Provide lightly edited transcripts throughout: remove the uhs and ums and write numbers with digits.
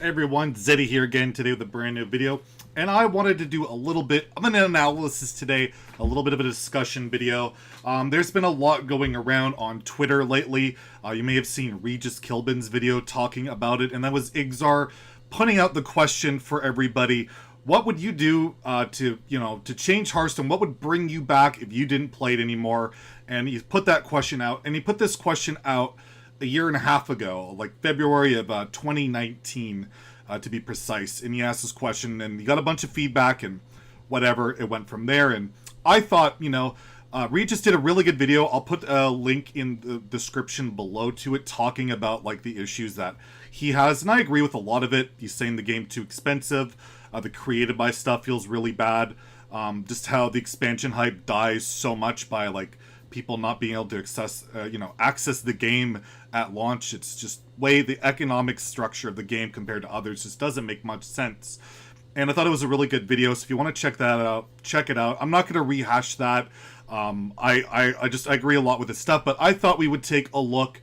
Hey everyone, Zeddy here again today with a brand new video, and I wanted to do a little bit of an analysis today, a little bit of a discussion video. There's been a lot going around on Twitter lately. You may have seen Regis Kilbin's video talking about it, and that was Igzar putting out the question for everybody. What would you do to change Hearthstone? What would bring you back if you didn't play it anymore? And he put that question out, and he put this question out a year and a half ago, like February of 2019, to be precise. And he asked this question, and he got a bunch of feedback, and whatever, it went from there. And I thought, Regis did a really good video. I'll put a link in the description below to it, talking about like the issues that he has, and I agree with a lot of it. He's saying the game too expensive, the created by stuff feels really bad, just how the expansion hype dies so much by like people not being able to access the game at launch. It's just way the economic structure of the game compared to others just doesn't make much sense. And I thought it was a really good video, so if you want to check that out, check it out. I'm not going to rehash that. I agree a lot with this stuff, but I thought we would take a look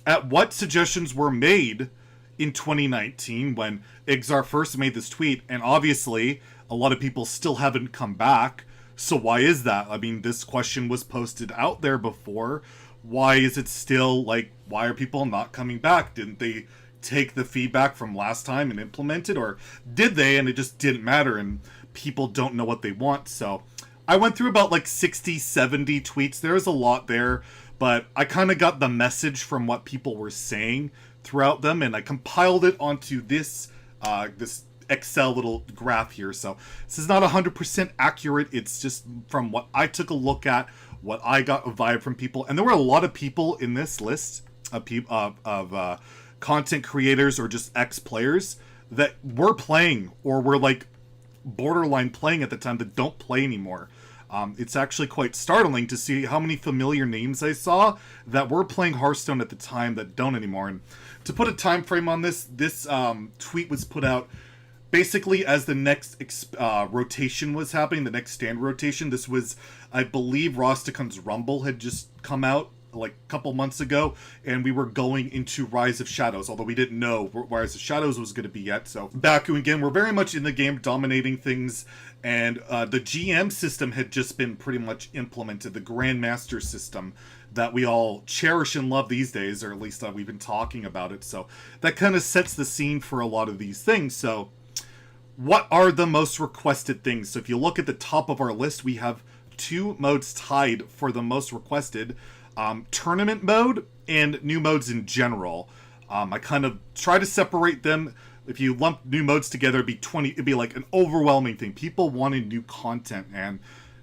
at what suggestions were made in 2019 when Igzar first made this tweet, and obviously a lot of people still haven't come back. So why is that? I mean, this question was posted out there before. Why is it still, like, why are people not coming back? Didn't they take the feedback from last time and implement it? Or did they and it just didn't matter and people don't know what they want? So I went through about like 60, 70 tweets. There's a lot there, but I kind of got the message from what people were saying throughout them, and I compiled it onto this this Excel little graph here. So this is not 100% accurate. It's just from what I took a look at, what I got a vibe from people. And there were a lot of people in this list of content creators or just ex-players that were playing or were like borderline playing at the time that don't play anymore. It's actually quite startling to see how many familiar names I saw that were playing Hearthstone at the time that don't anymore. And to put a time frame on this tweet was put out basically as the next rotation was happening, the next stand rotation. This was, I believe, Rosticon's Rumble had just come out like a couple months ago, and we were going into Rise of Shadows, although we didn't know what Rise of Shadows was going to be yet. So Baku, again, we're very much in the game, dominating things, and the GM system had just been pretty much implemented, the Grandmaster system that we all cherish and love these days, or at least we've been talking about it. So that kind of sets the scene for a lot of these things. So what are the most requested things? So if you look at the top of our list, we have two modes tied for the most requested. Tournament mode and new modes in general. I kind of try to separate them. If you lump new modes together, it'd be like an overwhelming thing. People wanted new content, and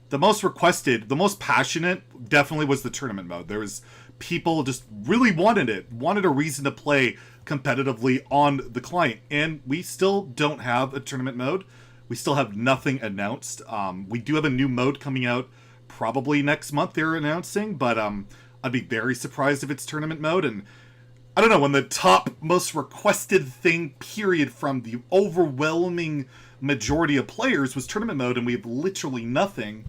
the most requested, the most passionate, definitely was the tournament mode. There was people just really wanted it, wanted a reason to play competitively on the client, and we still don't have a tournament mode. We still have nothing announced. We do have a new mode coming out probably next month, they're announcing, but I'd be very surprised if it's tournament mode. And I don't know, when the top most requested thing, period, from the overwhelming majority of players was tournament mode, and we have literally nothing,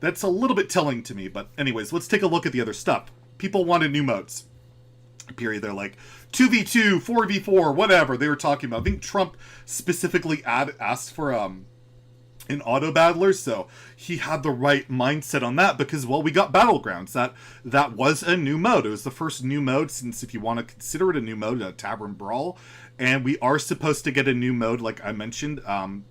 that's a little bit telling to me. But anyways, let's take a look at the other stuff. People wanted new modes, period. They're like 2v2, 4v4, whatever they were talking about. I think Trump specifically asked for an auto battler, so he had the right mindset on that, because, well, we got Battlegrounds. That was a new mode. It was the first new mode since, if you want to consider it a new mode, a Tavern Brawl. And we are supposed to get a new mode, like I mentioned,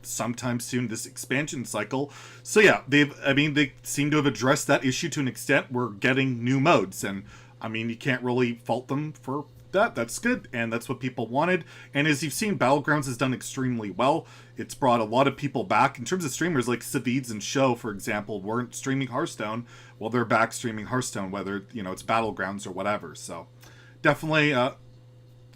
sometime soon, this expansion cycle. So yeah, they seem to have addressed that issue to an extent. We're getting new modes, and I mean, you can't really fault them for that. That's good, and that's what people wanted. And as you've seen, Battlegrounds has done extremely well. It's brought a lot of people back. In terms of streamers, like Savids and Show, for example, weren't streaming Hearthstone. Well, they're back streaming Hearthstone, whether it's Battlegrounds or whatever. So definitely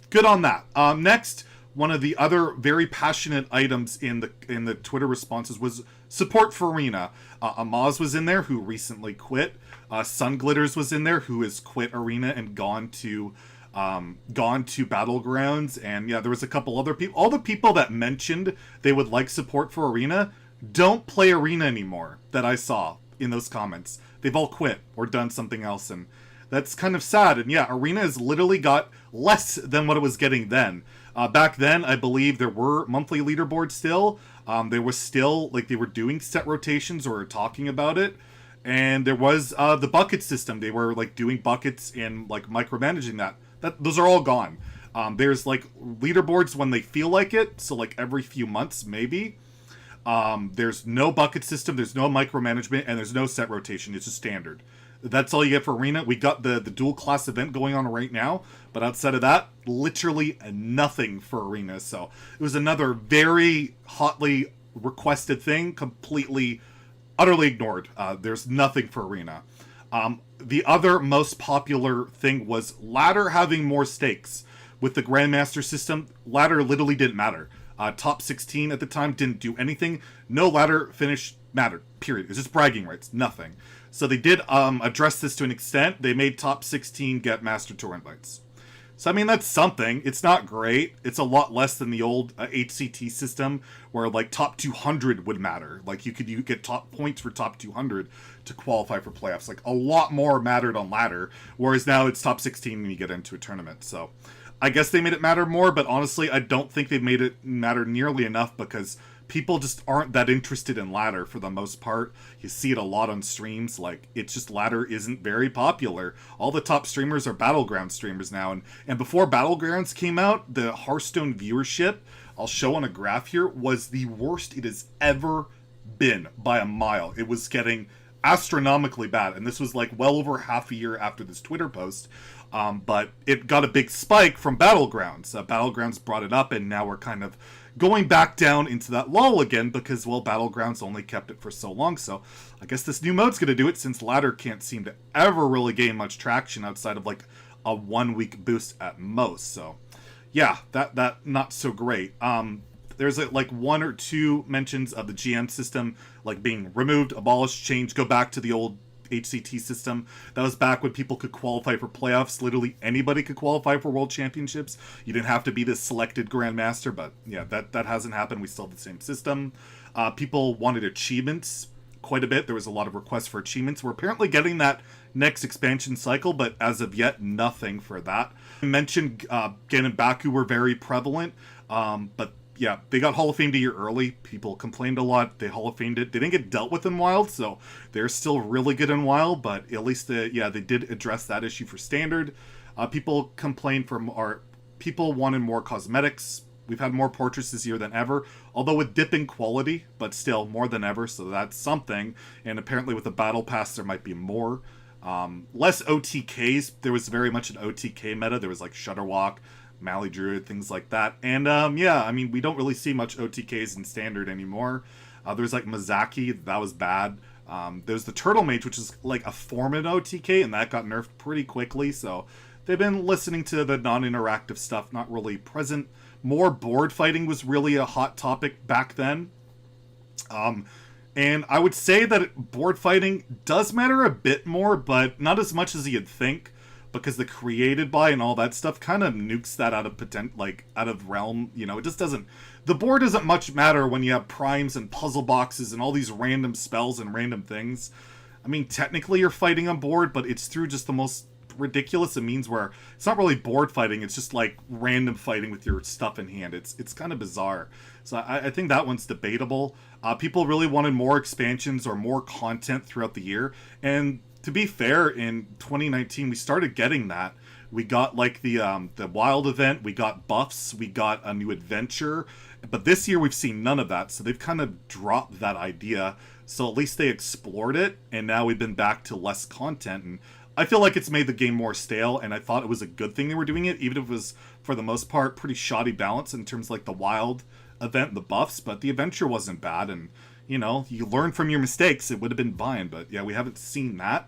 good on that. Next, one of the other very passionate items in the Twitter responses was support for Arena. Amaz was in there, who recently quit. Sun Glitters was in there, who has quit Arena and gone to Battlegrounds. And yeah, there was a couple other people. All the people that mentioned they would like support for Arena don't play Arena anymore that I saw in those comments. They've all quit or done something else, and that's kind of sad. And yeah, Arena has literally got less than what it was getting then. Back then, I believe there were monthly leaderboards still. There was still, like, they were doing set rotations or talking about it. And there was the bucket system. They were, like, doing buckets and, like, micromanaging that. Those are all gone. There's, like, leaderboards when they feel like it. So, like, every few months, maybe. There's no bucket system, there's no micromanagement, and there's no set rotation. It's just standard. That's all you get for Arena. We got the dual class event going on right now, but outside of that, literally nothing for Arena. So it was another very hotly requested thing, completely, utterly ignored. There's nothing for Arena. The other most popular thing was ladder having more stakes. With the Grandmaster system, ladder literally didn't matter. Top 16 at the time didn't do anything. No ladder finish mattered, period. It's just bragging rights, nothing. So they did address this to an extent. They made top 16 get Master Tour invites. So, I mean, that's something. It's not great. It's a lot less than the old HCT system where, like, top 200 would matter. Like, you get top points for top 200 to qualify for playoffs. Like, a lot more mattered on ladder, whereas now it's top 16 when you get into a tournament. So I guess they made it matter more, but honestly, I don't think they've made it matter nearly enough because people just aren't that interested in ladder for the most part. You see it a lot on streams. Like, it's just ladder isn't very popular. All the top streamers are Battleground streamers now. And before Battlegrounds came out, the Hearthstone viewership, I'll show on a graph here, was the worst it has ever been by a mile. It was getting astronomically bad. And this was like well over half a year after this Twitter post. But it got a big spike from Battlegrounds. Battlegrounds brought it up, and now we're kind of going back down into that lull again because, well, Battlegrounds only kept it for so long. So I guess this new mode's going to do it since ladder can't seem to ever really gain much traction outside of like a 1 week boost at most. So yeah, that not so great. There's like one or two mentions of the GM system like being removed, abolished, changed, go back to the old HCT system. That was back when people could qualify for playoffs. Literally anybody could qualify for world championships. You didn't have to be this selected grandmaster, but yeah, that hasn't happened. We still have the same system. People wanted achievements quite a bit. There was a lot of requests for achievements. We're apparently getting that next expansion cycle, but as of yet, nothing for that. I mentioned Gen and Baku were very prevalent, but yeah, they got Hall of Famed a year early. People complained a lot. They Hall of Famed it. They didn't get dealt with in Wild, so they're still really good in Wild, but at least, they did address that issue for Standard. People complained people wanted more cosmetics. We've had more portraits this year than ever, although with dipping quality, but still more than ever, so that's something. And apparently with the Battle Pass, there might be more. Less OTKs. There was very much an OTK meta. There was like Shutterwalk, Mally Druid, things like that. And yeah, I mean, we don't really see much OTKs in Standard anymore. There's like Mizaki, that was bad. There's the Turtle Mage, which is like a form of OTK, and that got nerfed pretty quickly. So they've been listening to the non-interactive stuff, not really present. More board fighting was really a hot topic back then. And I would say that board fighting does matter a bit more, but not as much as you'd think, because the created by and all that stuff kind of nukes that out of realm. You know, it just doesn't. The board doesn't much matter when you have primes and puzzle boxes and all these random spells and random things. I mean, technically you're fighting on board, but it's through just the most ridiculous of means where it's not really board fighting, it's just like random fighting with your stuff in hand. It's kind of bizarre. So I think that one's debatable. People really wanted more expansions or more content throughout the year, and to be fair, in 2019 we started getting that. We got like the Wild event, we got buffs, we got a new adventure, but this year we've seen none of that, so they've kind of dropped that idea. So at least they explored it, and now we've been back to less content, and I feel like it's made the game more stale, and I thought it was a good thing they were doing it, even if it was, for the most part, pretty shoddy balance in terms of like the Wild event, the buffs, but the adventure wasn't bad, and you know, you learn from your mistakes, it would have been fine, but yeah, we haven't seen that.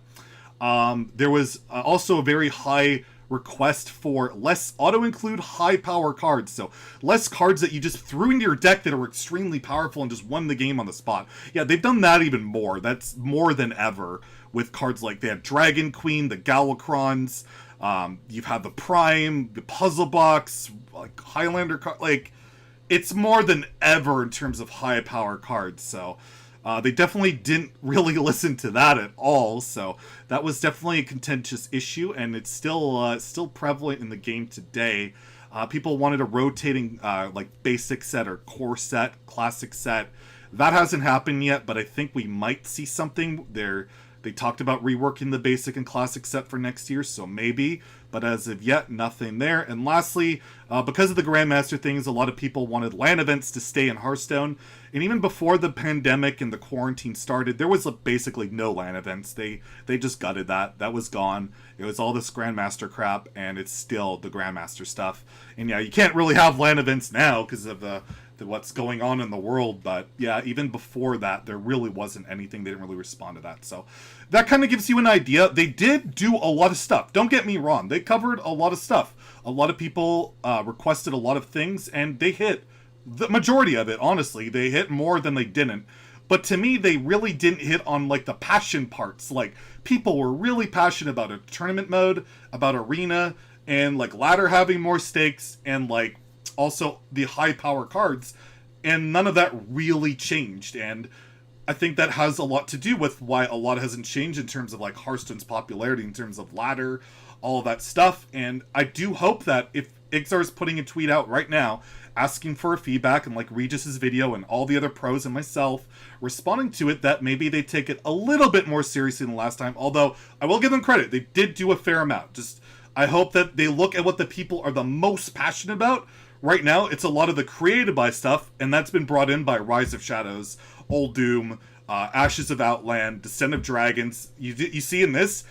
There was also a very high request for less auto-include high-power cards, so less cards that you just threw into your deck that are extremely powerful and just won the game on the spot. Yeah, they've done that even more. That's more than ever with cards like they had Dragon Queen, the Galakrons, you've had the Prime, the Puzzle Box, like Highlander card, like it's more than ever in terms of high-power cards, so they definitely didn't really listen to that at all, so that was definitely a contentious issue, and it's still prevalent in the game today. People wanted a rotating like basic set or core set, classic set. That hasn't happened yet, but I think we might see something there. They talked about reworking the basic and classic set for next year, so maybe. But as of yet, nothing there. And lastly, because of the Grandmaster things, a lot of people wanted LAN events to stay in Hearthstone. And even before the pandemic and the quarantine started, there was basically no LAN events. They just gutted that. That was gone. It was all this Grandmaster crap, and it's still the Grandmaster stuff. And yeah, you can't really have LAN events now because of what's going on in the world, but yeah, even before that, there really wasn't anything. They didn't really respond to that, so that kind of gives you an idea. They did do a lot of stuff. Don't get me wrong. They covered a lot of stuff. A lot of people requested a lot of things, and they hit the majority of it, honestly. They hit more than they didn't. But to me, they really didn't hit on, like, the passion parts. Like, people were really passionate about a tournament mode, about arena, and, like, ladder having more stakes, and, like, also the high power cards, and none of that really changed. And I think that has a lot to do with why a lot hasn't changed in terms of like Hearthstone's popularity, in terms of ladder, all of that stuff. And I do hope that if Ixar is putting a tweet out right now asking for a feedback, and like Regis's video and all the other pros and myself responding to it, that maybe they take it a little bit more seriously than last time. Although I will give them credit, they did do a fair amount. Just I hope that they look at what the people are the most passionate about. Right now, it's a lot of the created by stuff, and that's been brought in by Rise of Shadows, Old Doom, Ashes of Outland, Descent of Dragons. You see in this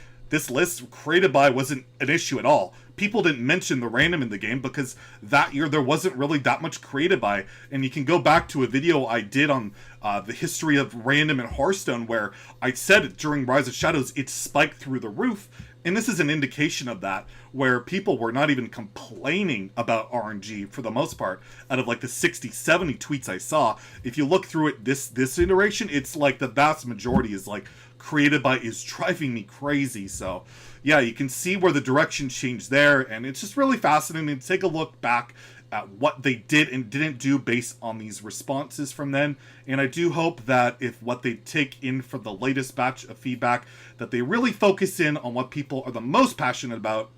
list, created by wasn't an issue at all. People didn't mention the random in the game because that year there wasn't really that much created by. And you can go back to a video I did on the history of random in Hearthstone where I said during Rise of Shadows it spiked through the roof. And this is an indication of that, where people were not even complaining about RNG for the most part. Out of like the 60, 70 tweets I saw, if you look through it this iteration, it's like the vast majority is like created by is driving me crazy. So yeah, you can see where the direction changed there, and it's just really fascinating to take a look back at what they did and didn't do based on these responses from then. And I do hope that if what they take in for the latest batch of feedback, that they really focus in on what people are the most passionate about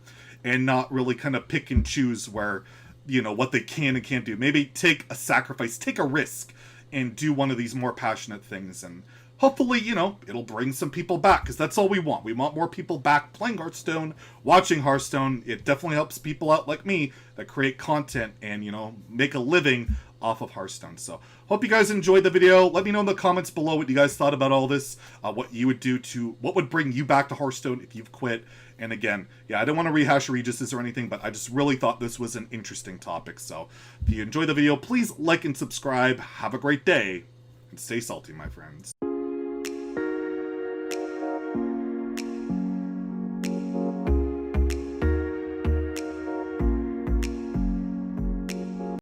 and not really kind of pick and choose where, you know, what they can and can't do. Maybe take a sacrifice, take a risk, and do one of these more passionate things. And hopefully, you know, it'll bring some people back, because that's all we want. We want more people back playing Hearthstone, watching Hearthstone. It definitely helps people out like me that create content and, you know, make a living off of Hearthstone. So hope you guys enjoyed the video. Let me know in the comments below what you guys thought about all this, what you would do to, what would bring you back to Hearthstone if you've quit. And again, yeah, I don't want to rehash Regis's or anything, but I just really thought this was an interesting topic. So if you enjoyed the video, please like and subscribe. Have a great day and stay salty, my friends.